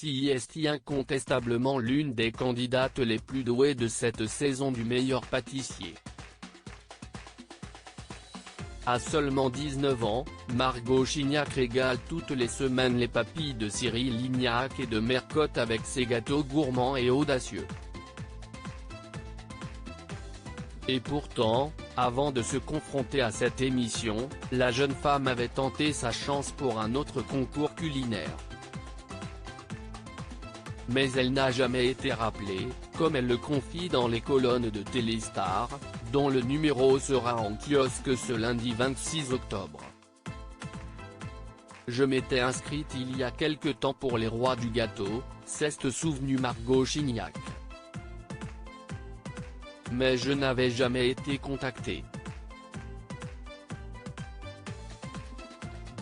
Si est incontestablement l'une des candidates les plus douées de cette saison du meilleur pâtissier. À seulement 19 ans, Margot Chignac régale toutes les semaines les papilles de Cyril Lignac et de Mercotte avec ses gâteaux gourmands et audacieux. Et pourtant, avant de se confronter à cette émission, la jeune femme avait tenté sa chance pour un autre concours culinaire. Mais elle n'a jamais été rappelée, comme elle le confie dans les colonnes de Téléstar, dont le numéro sera en kiosque ce lundi 26 octobre. Je m'étais inscrite il y a quelque temps pour les rois du gâteau, s'est souvenue Margot Chignac. Mais je n'avais jamais été contactée.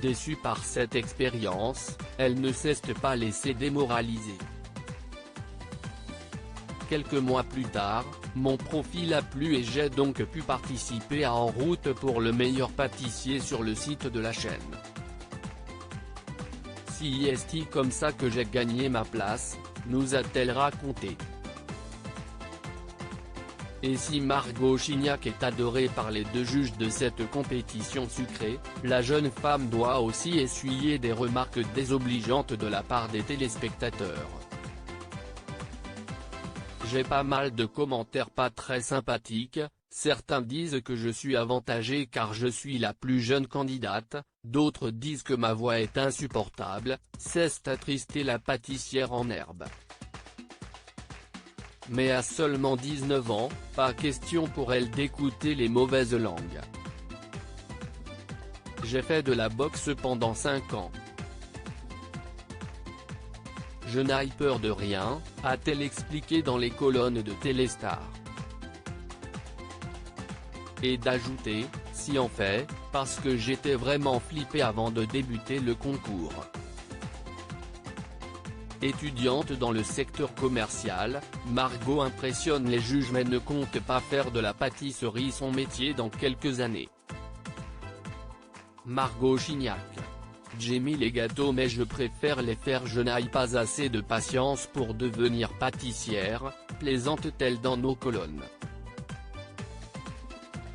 Déçue par cette expérience, elle ne s'est pas laissée démoraliser. Quelques mois plus tard, mon profil a plu et j'ai donc pu participer à En route pour le meilleur pâtissier sur le site de la chaîne. Si est comme ça que j'ai gagné ma place, nous a-t-elle raconté. Et si Margot Chignac est adorée par les deux juges de cette compétition sucrée, la jeune femme doit aussi essuyer des remarques désobligeantes de la part des téléspectateurs. J'ai pas mal de commentaires pas très sympathiques, certains disent que je suis avantagée car je suis la plus jeune candidate, d'autres disent que ma voix est insupportable, s'est attristée la pâtissière en herbe. Mais à seulement 19 ans, pas question pour elle d'écouter les mauvaises langues. J'ai fait de la boxe pendant 5 ans. Je n'ai peur de rien, a-t-elle expliqué dans les colonnes de Téléstar. Et d'ajouter, si en fait, parce que j'étais vraiment flippée avant de débuter le concours. Étudiante dans le secteur commercial, Margot impressionne les juges mais ne compte pas faire de la pâtisserie son métier dans quelques années. Margot Chignac. J'aime les gâteaux mais je préfère les faire, je n'ai pas assez de patience pour devenir pâtissière, plaisante-t-elle dans nos colonnes.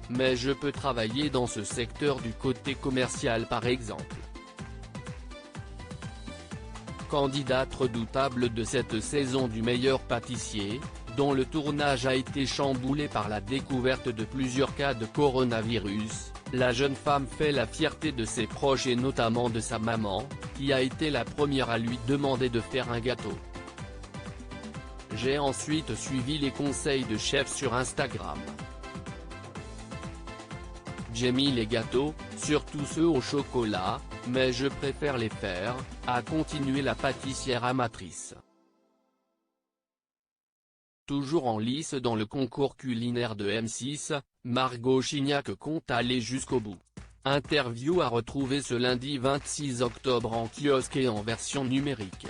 Mais je peux travailler dans ce secteur du côté commercial par exemple. Candidate redoutable de cette saison du meilleur pâtissier, dont le tournage a été chamboulé par la découverte de plusieurs cas de coronavirus, la jeune femme fait la fierté de ses proches et notamment de sa maman, qui a été la première à lui demander de faire un gâteau. J'ai ensuite suivi les conseils de chef sur Instagram. J'aime les gâteaux, surtout ceux au chocolat, mais je préfère les faire, a continué la pâtissière amatrice. Toujours en lice dans le concours culinaire de M6, Margot Chignac compte aller jusqu'au bout. Interview à retrouver ce lundi 26 octobre en kiosque et en version numérique.